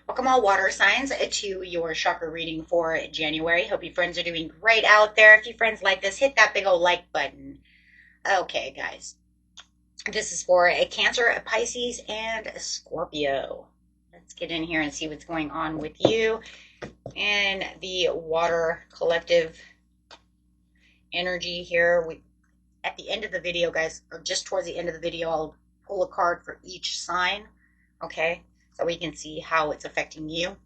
Welcome all water signs to your chakra reading for January. Hope you friends are doing great out there. If you friends like this, hit that big old like button. Okay, guys. This is for a Cancer, a Pisces, and a Scorpio. Let's get in here and see what's going on with you and the water collective energy here. At the end of the video, guys, or just towards the end of the video, I'll pull a card for each sign. Okay, so we can see how it's affecting you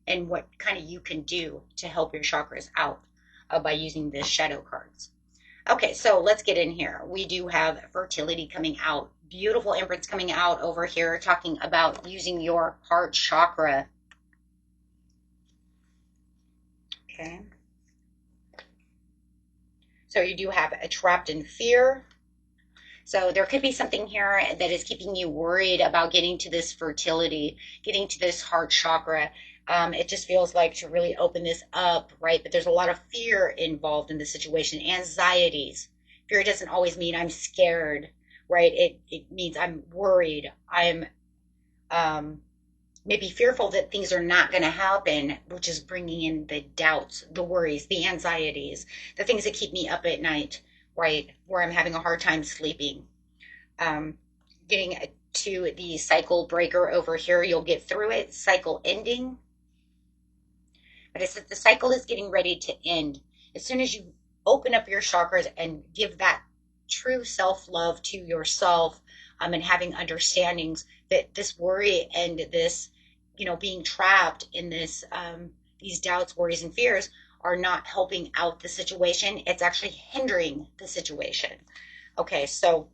and what kind of you can do to help your chakras out by using the shadow cards. Okay, so let's get in here. We do have fertility coming out, beautiful imprints coming out over here, talking about using your heart chakra. Okay. So you do have a trapped in fear. So there could be something here that is keeping you worried about getting to this fertility, getting to this heart chakra. It just feels like to really open this up, right? But there's a lot of fear involved in the situation, anxieties. Fear doesn't always mean I'm scared, right? It means I'm worried. I'm maybe fearful that things are not going to happen, which is bringing in the doubts, the worries, the anxieties, the things that keep me up at night, right? Where I'm having a hard time sleeping. Getting to the cycle breaker over here, you'll get through it, cycle ending. But it's that the cycle is getting ready to end. As soon as you open up your chakras and give that true self-love to yourself, and having understandings that this worry and this, being trapped in this, these doubts, worries, and fears are not helping out the situation. It's actually hindering the situation. Okay, so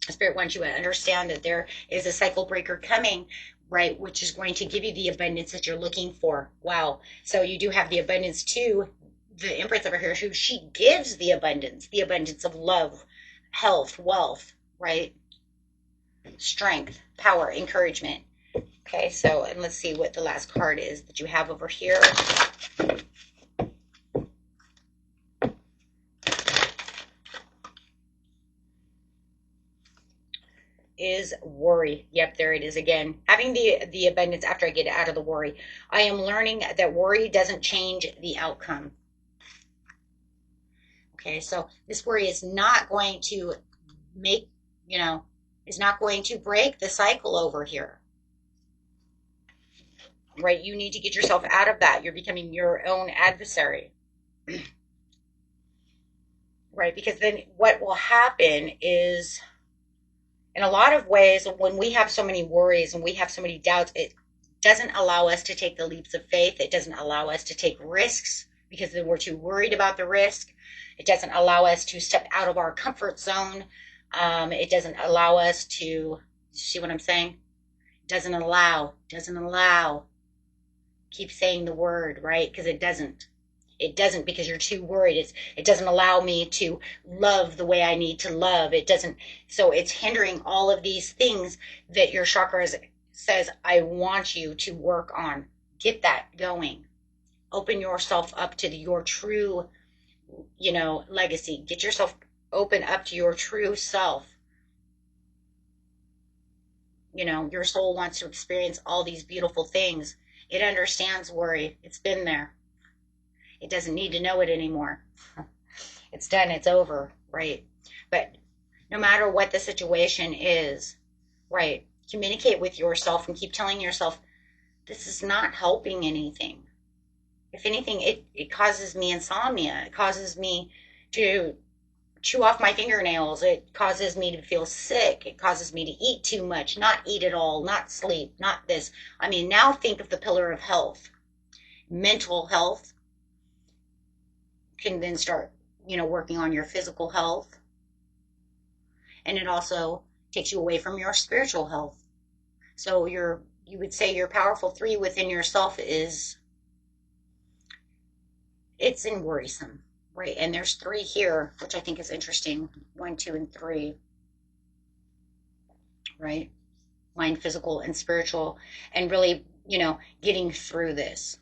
Spirit wants you to understand that there is a cycle breaker coming, right, which is going to give you the abundance that you're looking for. Wow. So you do have the abundance too. The Empress over here, who she gives the abundance of love, health, wealth, right? Strength, power, encouragement. Okay, so, and let's see what the last card is that you have over here. Is worry. Yep, there it is again. Having the abundance after I get out of the worry. I am learning that worry doesn't change the outcome. Okay, so this worry is not going to make, is not going to break the cycle over here. Right? You need to get yourself out of that. You're becoming your own adversary. Right? Because then what will happen is, in a lot of ways, when we have so many worries and we have so many doubts, it doesn't allow us to take the leaps of faith. It doesn't allow us to take risks because then we're too worried about the risk. It doesn't allow us to step out of our comfort zone. It doesn't allow us to, see what I'm saying? Doesn't allow. Keep saying the word, right? Because it doesn't. It doesn't, because you're too worried. It doesn't allow me to love the way I need to love. It doesn't. So it's hindering all of these things that your chakras says, I want you to work on. Get that going. Open yourself up to your true, legacy. Get yourself open up to your true self. Your soul wants to experience all these beautiful things. It understands worry. It's been there. It doesn't need to know it anymore. It's done. It's over, right? But no matter what the situation is, right, communicate with yourself and keep telling yourself, this is not helping anything. If anything, it causes me insomnia. It causes me to chew off my fingernails. It causes me to feel sick. It causes me to eat too much, not eat at all, not sleep, not this. I mean, now think of the pillar of health. Mental health can then start, working on your physical health. And it also takes you away from your spiritual health. So you would say your powerful 3 within yourself it's in worrisome, right? And there's 3 here, which I think is interesting. 1, 2, and 3, right? Mind, physical, and spiritual, and really, getting through this.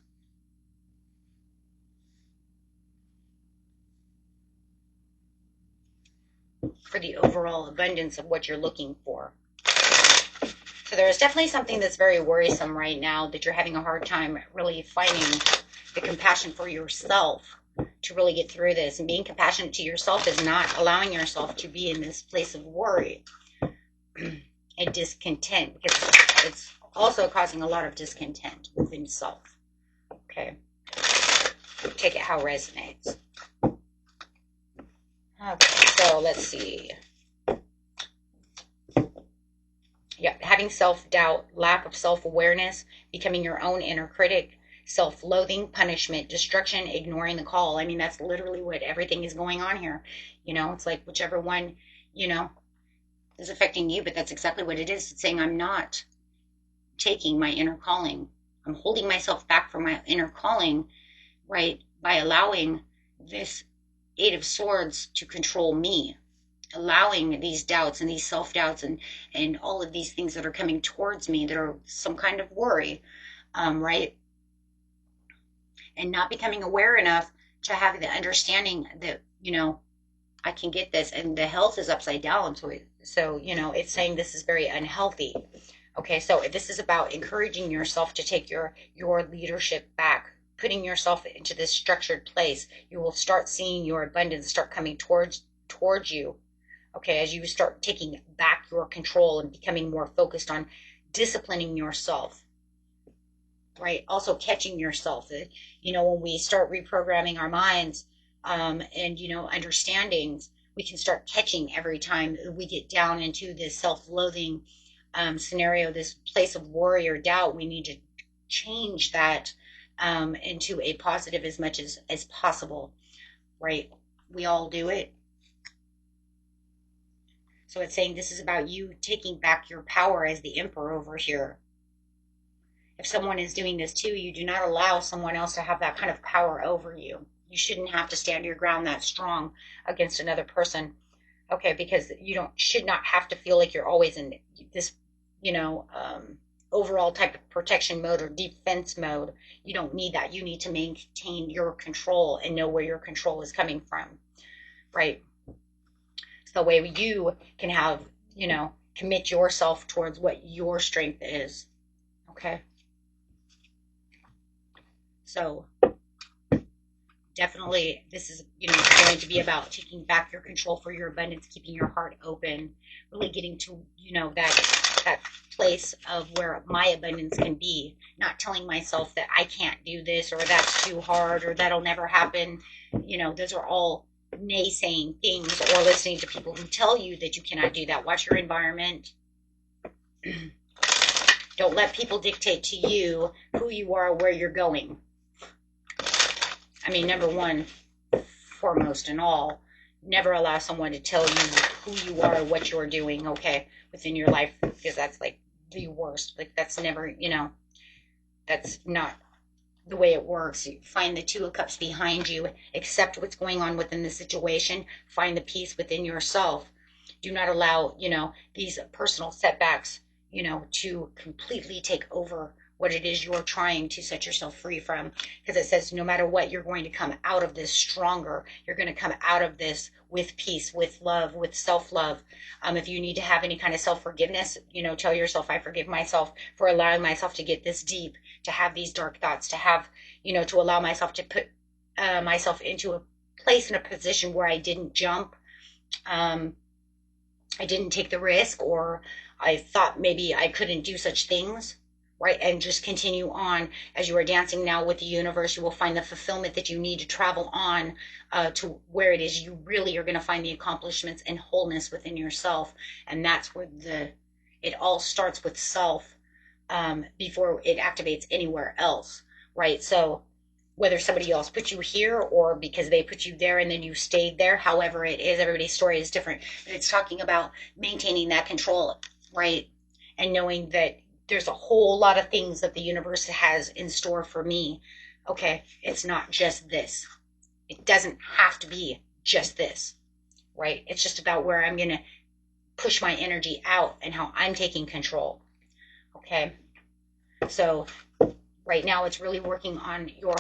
For the overall abundance of what you're looking for. So there is definitely something that's very worrisome right now, that you're having a hard time really finding the compassion for yourself to really get through this. And being compassionate to yourself is not allowing yourself to be in this place of worry and discontent, because it's also causing a lot of discontent within self. Okay. Take it how it resonates. Okay, so let's see. Yeah, having self-doubt, lack of self-awareness, becoming your own inner critic, self-loathing, punishment, destruction, ignoring the call. I mean, that's literally what everything is going on here. You know, it's like whichever one, you know, is affecting you, but that's exactly what it is. It's saying I'm not taking my inner calling. I'm holding myself back from my inner calling, right, by allowing this Eight of Swords to control me, allowing these doubts and these self-doubts and all of these things that are coming towards me that are some kind of worry, right? And not becoming aware enough to have the understanding that, you know, I can get this, and the health is upside down to it. So, you know, it's saying this is very unhealthy. Okay, so this is about encouraging yourself to take your leadership back, putting yourself into this structured place. You will start seeing your abundance start coming towards you. Okay, as you start taking back your control and becoming more focused on disciplining yourself, right? Also catching yourself. You know, when we start reprogramming our minds, and, you know, understandings, we can start catching every time we get down into this self-loathing scenario, this place of worry or doubt. We need to change that into a positive as much as possible, right? We all do it. So it's saying this is about you taking back your power as the emperor over here. If someone is doing this too, you do not allow someone else to have that kind of power over you. You shouldn't have to stand your ground that strong against another person. Okay, because you should not have to feel like you're always in this, you know, overall type of protection mode or defense mode. You don't need that. You need to maintain your control and know where your control is coming from, right? So the way you can have, you know, commit yourself towards what your strength is. Okay. So definitely this is, you know, going to be about taking back your control for your abundance, keeping your heart open, really getting to, you know, that place of where my abundance can be, not telling myself that I can't do this, or that's too hard, or that'll never happen. You know, those are all naysaying things, or listening to people who tell you that you cannot do that. Watch your environment. Don't let people dictate to you who you are, where you're going. I mean, number one, foremost and all, never allow someone to tell you who you are, what you're doing, okay, within your life, because that's like the worst. Like, that's never, you know, that's not the way it works. You find the Two of Cups behind you, accept what's going on within the situation, find the peace within yourself. Do not allow, you know, these personal setbacks, you know, to completely take over what it is you're trying to set yourself free from. Because it says no matter what, you're going to come out of this stronger. You're going to come out of this with peace, with love, with self-love. If you need to have any kind of self-forgiveness, you know, tell yourself, I forgive myself for allowing myself to get this deep, to have these dark thoughts, to have, you know, to allow myself to put myself into a place, in a position where I didn't jump. I didn't take the risk, or I thought maybe I couldn't do such things. Right, and just continue on as you are dancing now with the universe. You will find the fulfillment that you need to travel on to where it is you really are going to find the accomplishments and wholeness within yourself. And that's where it all starts with self, before it activates anywhere else, right? So whether somebody else put you here, or because they put you there and then you stayed there, however it is, everybody's story is different. But it's talking about maintaining that control, right? And knowing that there's a whole lot of things that the universe has in store for me. Okay, it's not just this. It doesn't have to be just this, right? It's just about where I'm going to push my energy out and how I'm taking control. Okay, so right now it's really working on your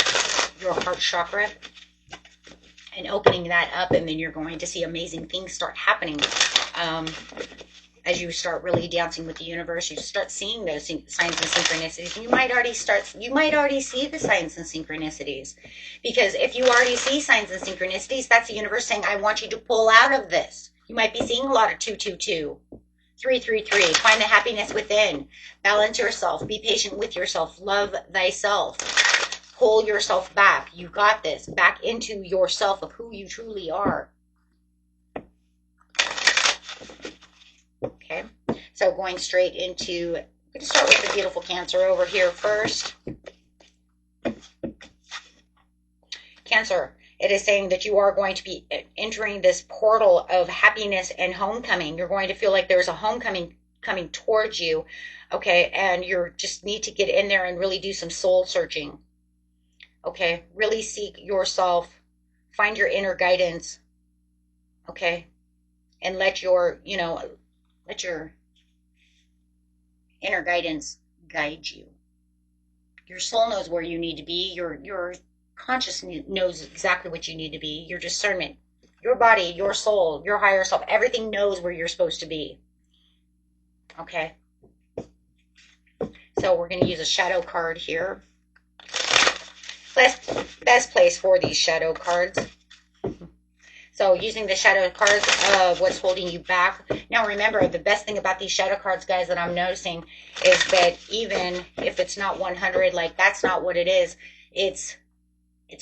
heart chakra and opening that up, and then you're going to see amazing things start happening. As you start really dancing with the universe, you start seeing those signs and synchronicities. You might already see the signs and synchronicities, because if you already see signs and synchronicities, that's the universe saying, I want you to pull out of this. You might be seeing a lot of 222, 333. Find the happiness within. Balance yourself. Be patient with yourself. Love thyself. Pull yourself back. You got this. Back into yourself of who you truly are. Okay, so going straight into, I'm going to start with the beautiful Cancer over here first. Cancer, it is saying that you are going to be entering this portal of happiness and homecoming. You're going to feel like there's a homecoming coming towards you, okay, and you just need to get in there and really do some soul searching, okay, really seek yourself, find your inner guidance, okay, and let your inner guidance guide you. Your soul knows where you need to be. Your consciousness knows exactly what you need to be. Your discernment, your body, your soul, your higher self, everything knows where you're supposed to be. Okay. So we're going to use a shadow card here. Best place for these shadow cards. So using the shadow cards of what's holding you back. Now remember, the best thing about these shadow cards, guys, that I'm noticing is that even if it's not 100, like that's not what it is. It's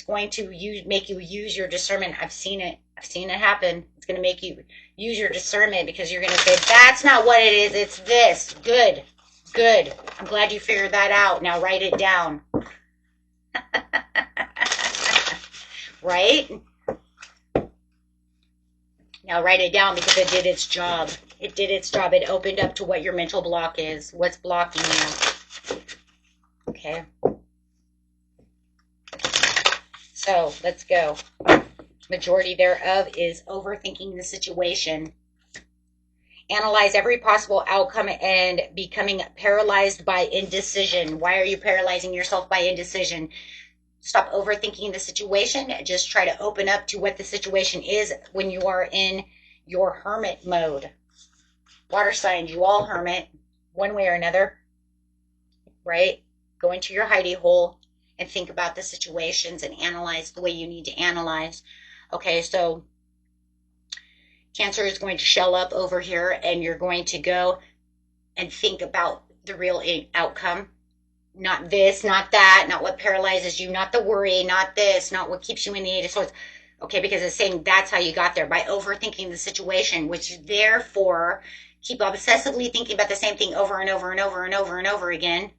going to make you use your discernment. I've seen it happen. It's going to make you use your discernment, because you're going to say, that's not what it is. It's this. Good. Good. I'm glad you figured that out. Now write it down. Right? Now write it down, because it did its job. It did its job. It opened up to what your mental block is, what's blocking you. Okay. So let's go. Majority thereof is overthinking the situation. Analyze every possible outcome and becoming paralyzed by indecision. Why are you paralyzing yourself by indecision? Stop overthinking the situation. Just try to open up to what the situation is when you are in your hermit mode. Water signs, you all hermit, one way or another, right? Go into your hidey hole and think about the situations and analyze the way you need to analyze. Okay, so Cancer is going to shell up over here, and you're going to go and think about the real outcome. Not this, not that, not what paralyzes you, not the worry, not this, not what keeps you in the Eight of Swords. Okay, because it's saying that's how you got there, by overthinking the situation, which therefore keep obsessively thinking about the same thing over and over and over and over and over again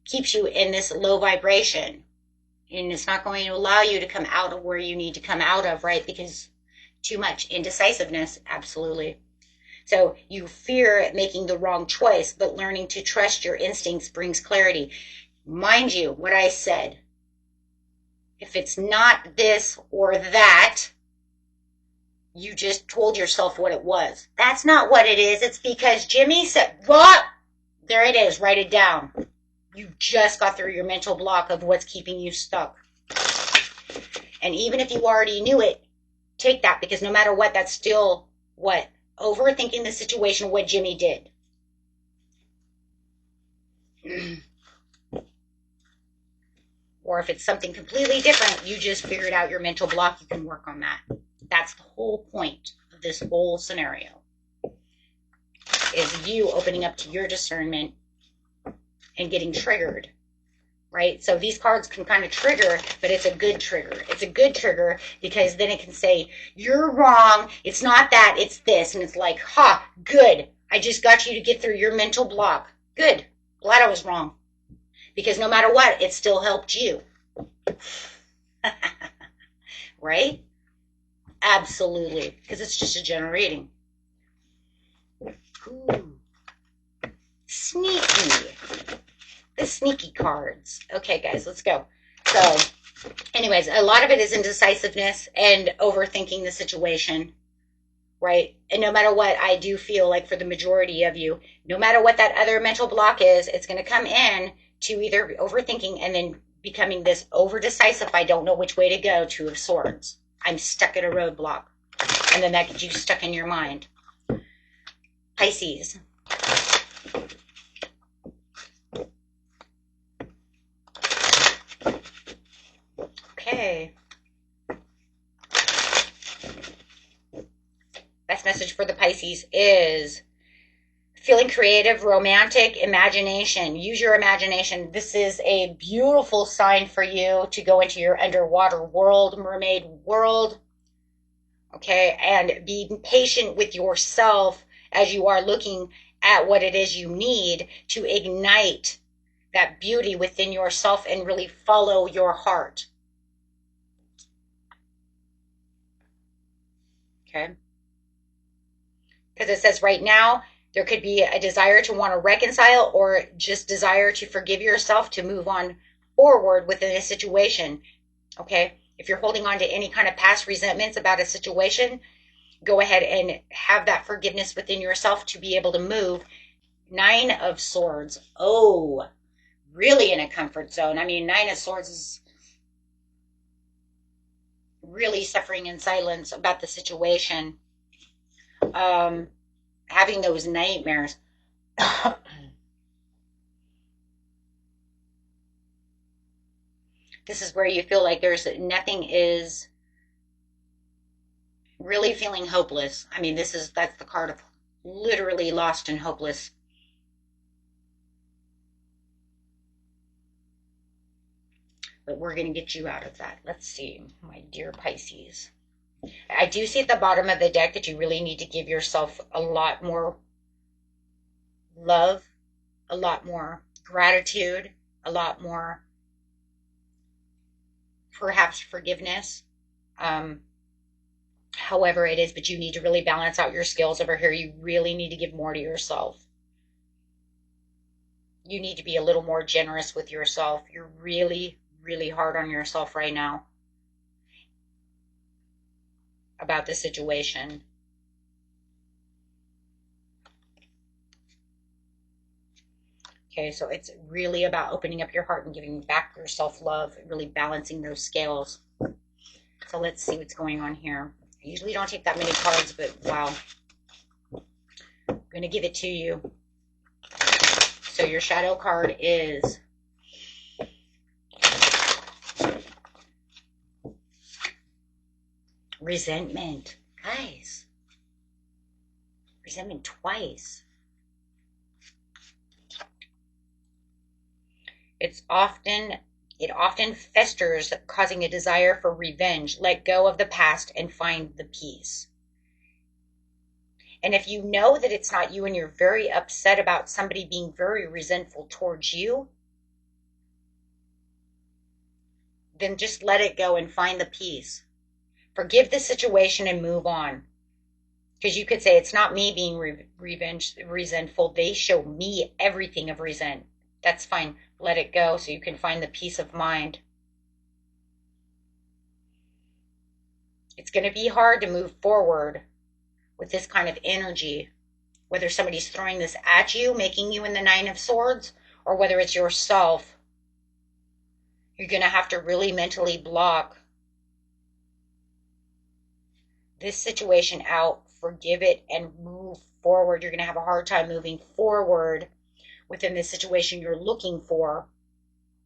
keeps you in this low vibration. And it's not going to allow you to come out of where you need to come out of, right? Because too much indecisiveness, absolutely. So you fear making the wrong choice, but learning to trust your instincts brings clarity. Mind you, what I said, if it's not this or that, you just told yourself what it was. That's not what it is. It's because Jimmy said, what? There it is. Write it down. You just got through your mental block of what's keeping you stuck. And even if you already knew it, take that, because no matter what, that's still what? Overthinking the situation, what Jimmy did. Or if it's something completely different, you just figured out your mental block, you can work on that. That's the whole point of this whole scenario, is you opening up to your discernment and getting triggered, right? So these cards can kind of trigger, but it's a good trigger. It's a good trigger, because then it can say, you're wrong, it's not that, it's this. And it's like, ha, good. I just got you to get through your mental block. Good. Glad I was wrong. Because no matter what, it still helped you. Right? Absolutely. Because it's just a generating. Ooh. Sneaky. The sneaky cards. Okay, guys, let's go. So, anyways, a lot of it is indecisiveness and overthinking the situation, right? And no matter what, I do feel like for the majority of you, no matter what that other mental block is, it's going to come in to either overthinking and then becoming this over-decisive, I don't know which way to go, Two of Swords. I'm stuck at a roadblock. And then that gets you stuck in your mind. Pisces. Okay. Best message for the Pisces is feeling creative, romantic, imagination. Use your imagination. This is a beautiful sign for you to go into your underwater world, mermaid world. Okay, and be patient with yourself as you are looking at what it is you need to ignite that beauty within yourself and really follow your heart. Okay, because it says right now there could be a desire to want to reconcile or just desire to forgive yourself to move on forward within a situation. Okay, if you're holding on to any kind of past resentments about a situation, go ahead and have that forgiveness within yourself to be able to move. 9 of Swords. Oh, really in a comfort zone. I mean, 9 of Swords is really suffering in silence about the situation. Having those nightmares. This is where you feel like there's nothing is really feeling hopeless. I mean, that's the card of literally lost and hopeless. But we're going to get you out of that. Let's see, my dear Pisces. I do see at the bottom of the deck that you really need to give yourself a lot more love, a lot more gratitude, a lot more perhaps forgiveness. However it is, but you need to really balance out your skills over here. You really need to give more to yourself. You need to be a little more generous with yourself. You're really, really hard on yourself right now about the situation. Okay, so it's really about opening up your heart and giving back yourself love, really balancing those scales. So let's see what's going on here. I usually don't take that many cards, but wow. I'm going to give it to you. So your shadow card is resentment. Guys, resentment twice. It often festers, causing a desire for revenge. Let go of the past and find the peace. And if you know that it's not you and you're very upset about somebody being very resentful towards you, then just let it go and find the peace. Forgive the situation and move on. Because you could say, it's not me being resentful. They show me everything of resent. That's fine. Let it go so you can find the peace of mind. It's going to be hard to move forward with this kind of energy, whether somebody's throwing this at you, making you in the 9 of Swords, or whether it's yourself. You're going to have to really mentally block this situation out, forgive it, and move forward. You're going to have a hard time moving forward within the situation you're looking for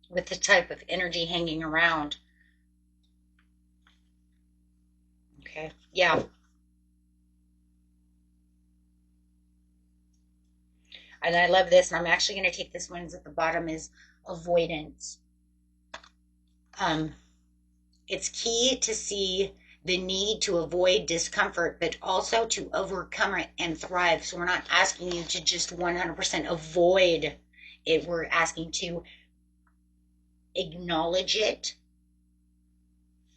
with the type of energy hanging around. Okay, yeah. And I love this, and I'm actually going to take this one at the bottom is avoidance. It's key to see the need to avoid discomfort, but also to overcome it and thrive. So we're not asking you to just 100% avoid it. We're asking to acknowledge it,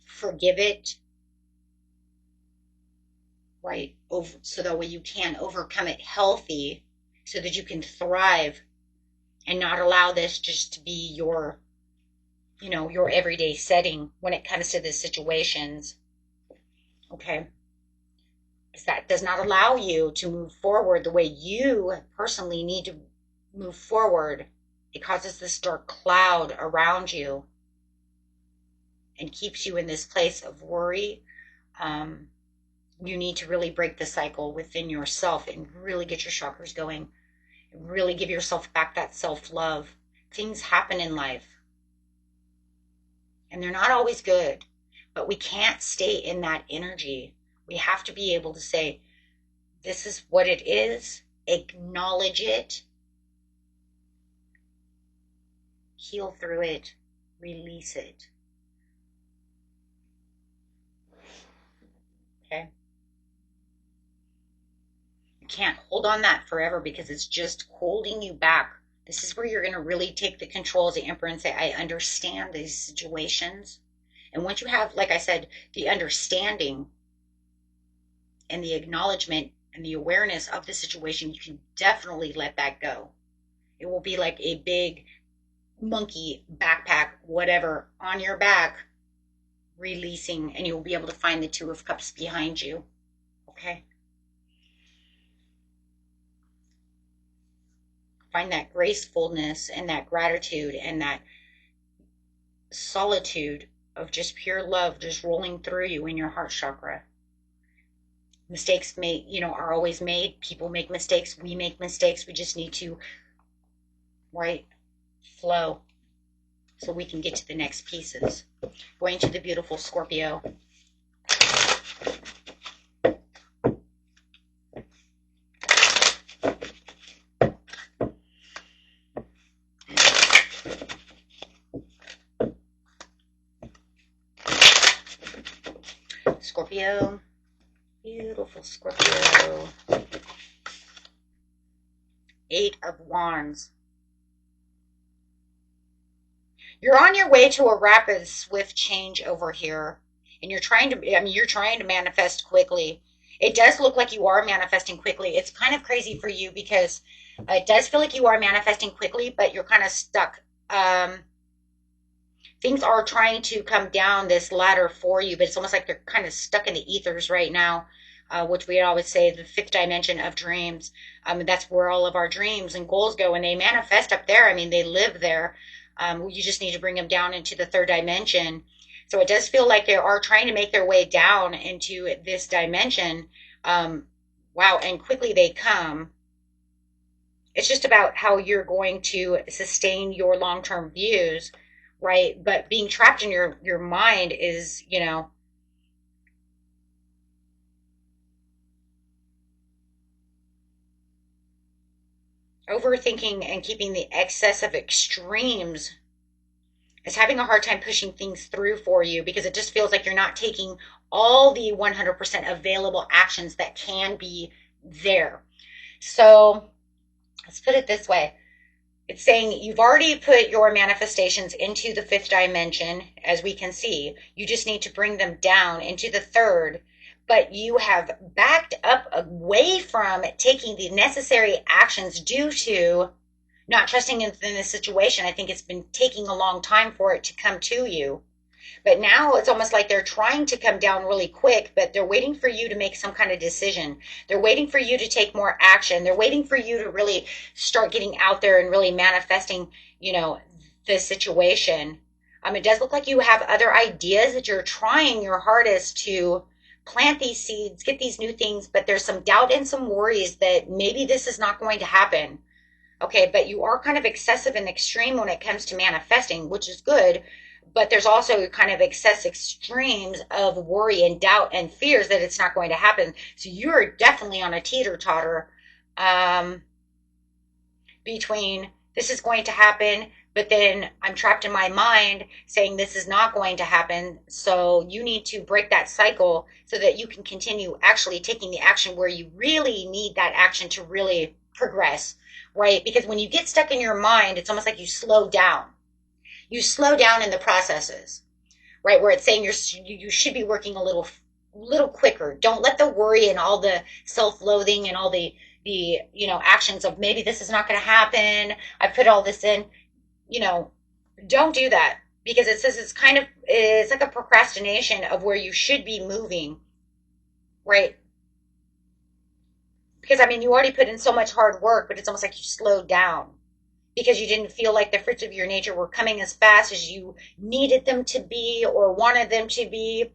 forgive it, right? So that way you can overcome it healthy, so that you can thrive and not allow this just to be your, your everyday setting when it comes to these situations. Okay, because that does not allow you to move forward the way you personally need to move forward. It causes this dark cloud around you and keeps you in this place of worry, You need to really break the cycle within yourself and really get your chakras going. Really give yourself back that self-love. Things happen in life and they're not always good, but we can't stay in that energy. We have to be able to say, this is what it is, acknowledge it, heal through it, release it. Okay? You can't hold on that forever because it's just holding you back. This is where you're going to really take the control as the emperor and say, I understand these situations. And once you have, like I said, the understanding and the acknowledgement and the awareness of the situation, you can definitely let that go. It will be like a big monkey backpack, whatever, on your back, releasing, and you'll be able to find the Two of Cups behind you. Okay? Find that gracefulness and that gratitude and that solitude of just pure love just rolling through you in your heart chakra. Mistakes are always made. People make mistakes. We make mistakes. We just need to, right, flow so we can get to the next pieces. Going to the beautiful Scorpio. Scorpio. Beautiful Scorpio. Eight of Wands. You're on your way to a rapid, swift change over here. And you're trying to manifest quickly. It does look like you are manifesting quickly. It's kind of crazy for you because it does feel like you are manifesting quickly, but you're kind of stuck. Things are trying to come down this ladder for you, but it's almost like they're kind of stuck in the ethers right now, which we always say the fifth dimension of dreams. That's where all of our dreams and goals go, and they manifest up there. They live there. You just need to bring them down into the third dimension. So it does feel like they are trying to make their way down into this dimension. Wow, and quickly they come. It's just about how you're going to sustain your long-term views, right? But being trapped in your mind is, overthinking and keeping the excess of extremes is having a hard time pushing things through for you because it just feels like you're not taking all the 100% available actions that can be there. So let's put it this way. It's saying you've already put your manifestations into the fifth dimension, as we can see. You just need to bring them down into the third, but you have backed up away from taking the necessary actions due to not trusting in the situation. I think it's been taking a long time for it to come to you. But now it's almost like they're trying to come down really quick, but they're waiting for you to make some kind of decision. They're waiting for you to take more action. They're waiting for you to really start getting out there and really manifesting, the situation. It does look like you have other ideas that you're trying your hardest to plant these seeds, get these new things, but there's some doubt and some worries that maybe this is not going to happen. Okay, but you are kind of excessive and extreme when it comes to manifesting, which is good. But there's also kind of excess extremes of worry and doubt and fears that it's not going to happen. So you're definitely on a teeter-totter between this is going to happen, but then I'm trapped in my mind saying this is not going to happen. So you need to break that cycle so that you can continue actually taking the action where you really need that action to really progress, right? Because when you get stuck in your mind, it's almost like you slow down. You slow down in the processes, right? Where it's saying you should be working a little quicker. Don't let the worry and all the self-loathing and all the actions of maybe this is not going to happen. I put all this in, don't do that because it says it's like a procrastination of where you should be moving, right? Because you already put in so much hard work, but it's almost like you slowed down because you didn't feel like the fruits of your nature were coming as fast as you needed them to be or wanted them to be.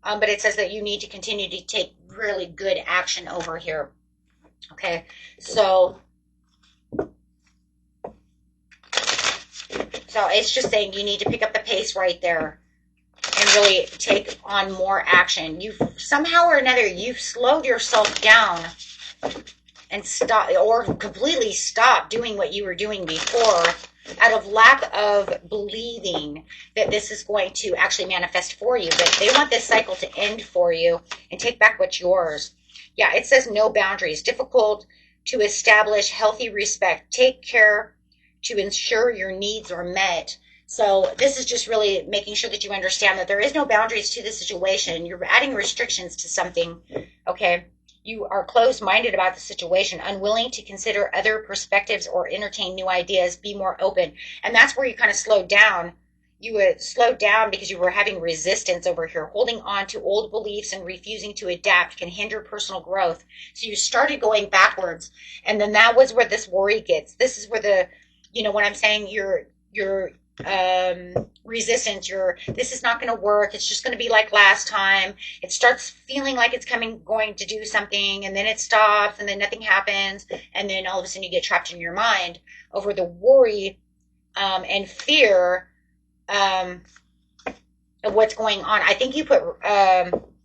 But it says that you need to continue to take really good action over here. Okay, so it's just saying you need to pick up the pace right there and really take on more action. You've somehow or another, you've slowed yourself down and stop, or completely stop doing what you were doing before out of lack of believing that this is going to actually manifest for you. But they want this cycle to end for you and take back what's yours. Yeah, it says no boundaries. Difficult to establish healthy respect. Take care to ensure your needs are met. So this is just really making sure that you understand that there is no boundaries to the situation. You're adding restrictions to something, okay? You are closed-minded about the situation, unwilling to consider other perspectives or entertain new ideas, be more open. And that's where you kind of slowed down. You would slow down because you were having resistance over here. Holding on to old beliefs and refusing to adapt can hinder personal growth. So you started going backwards. And then that was where this worry gets. This is where the, you know what I'm saying, your resistance, this is not going to work, it's just going to be like last time. It starts feeling like it's going to do something, and then it stops, and then nothing happens, and then all of a sudden you get trapped in your mind over the worry and fear of what's going on. I think you put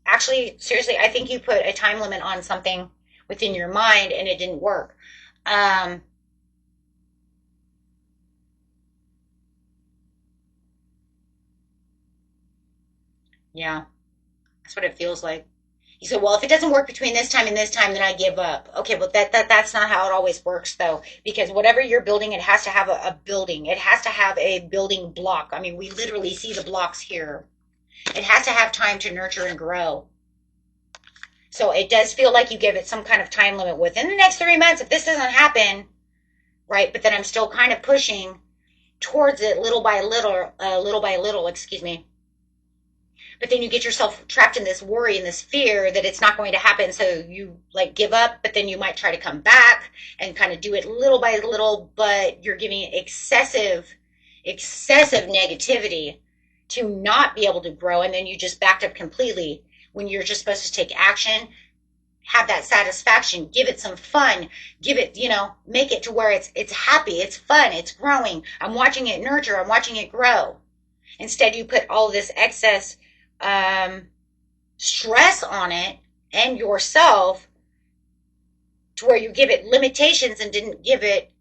actually, seriously, I think you put a time limit on something within your mind and it didn't work. Yeah, that's what it feels like. You said, well, if it doesn't work between this time and this time, then I give up. Okay, well, that's not how it always works, though, because whatever you're building, it has to have a building. It has to have a building block. I mean, we literally see the blocks here. It has to have time to nurture and grow. So it does feel like you give it some kind of time limit within the next 3 months. If this doesn't happen, right, but then I'm still kind of pushing towards it little by little, excuse me. But then you get yourself trapped in this worry and this fear that it's not going to happen. So you like give up, but then you might try to come back and kind of do it little by little, but you're giving excessive negativity to not be able to grow. And then you just backed up completely when you're just supposed to take action, have that satisfaction, give it some fun, give it, make it to where it's happy, it's fun, it's growing. I'm watching it nurture, I'm watching it grow. Instead, you put all this excess stress on it and yourself to where you give it limitations and didn't give it,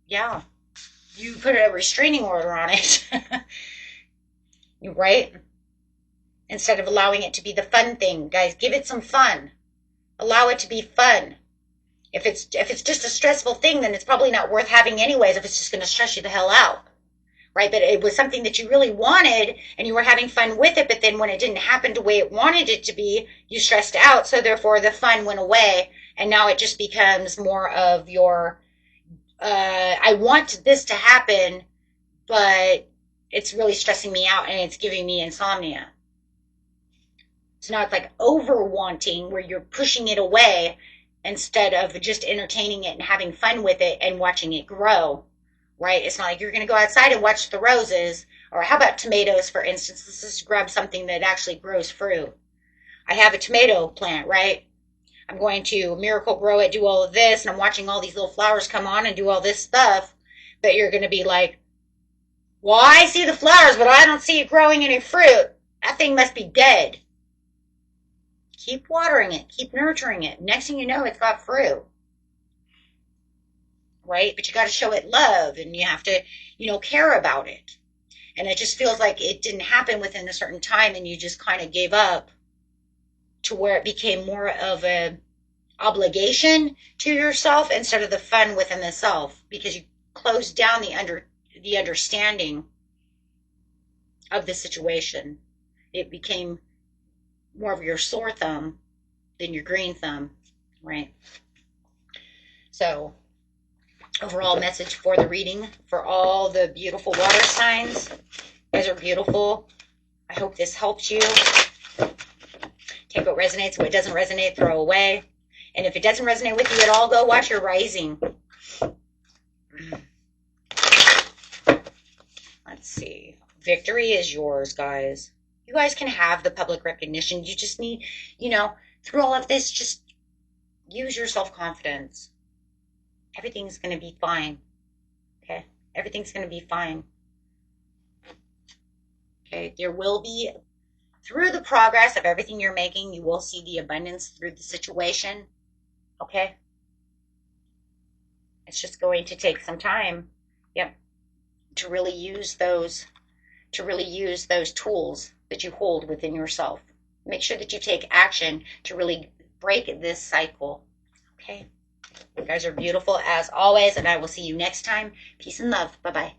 you put a restraining order on it, right? Instead of allowing it to be the fun thing. Guys, give it some fun. Allow it to be fun. If it's just a stressful thing, then it's probably not worth having anyways if it's just going to stress you the hell out. Right? But it was something that you really wanted and you were having fun with it, but then when it didn't happen the way it wanted it to be, you stressed out. So therefore the fun went away and now it just becomes more of your, I want this to happen, but it's really stressing me out and it's giving me insomnia. So now it's like over wanting where you're pushing it away instead of just entertaining it and having fun with it and watching it grow. Right? It's not like you're going to go outside and watch the roses. Or how about tomatoes, for instance? Let's just grab something that actually grows fruit. I have a tomato plant, right? I'm going to miracle grow it, do all of this, and I'm watching all these little flowers come on and do all this stuff. But you're going to be like, well, I see the flowers, but I don't see it growing any fruit. That thing must be dead. Keep watering it. Keep nurturing it. Next thing you know, it's got fruit. Right? But you got to show it love and you have to, care about it. And it just feels like it didn't happen within a certain time and you just kind of gave up to where it became more of an obligation to yourself instead of the fun within the self because you closed down the understanding of the situation. It became more of your sore thumb than your green thumb, right? So overall message for the reading for all the beautiful water signs. You guys are beautiful. I hope this helps you. Take what resonates. What doesn't resonate, throw away. And if it doesn't resonate with you at all, go watch your rising. Let's see. Victory is yours, guys. You guys can have the public recognition. You just need, through all of this, just use your self-confidence. Everything's going to be fine. Okay? Everything's going to be fine. Okay? There will be, through the progress of everything you're making, you will see the abundance through the situation. Okay? It's just going to take some time. Yep. To really use those tools that you hold within yourself. Make sure that you take action to really break this cycle. Okay? You guys are beautiful as always, and I will see you next time. Peace and love. Bye-bye.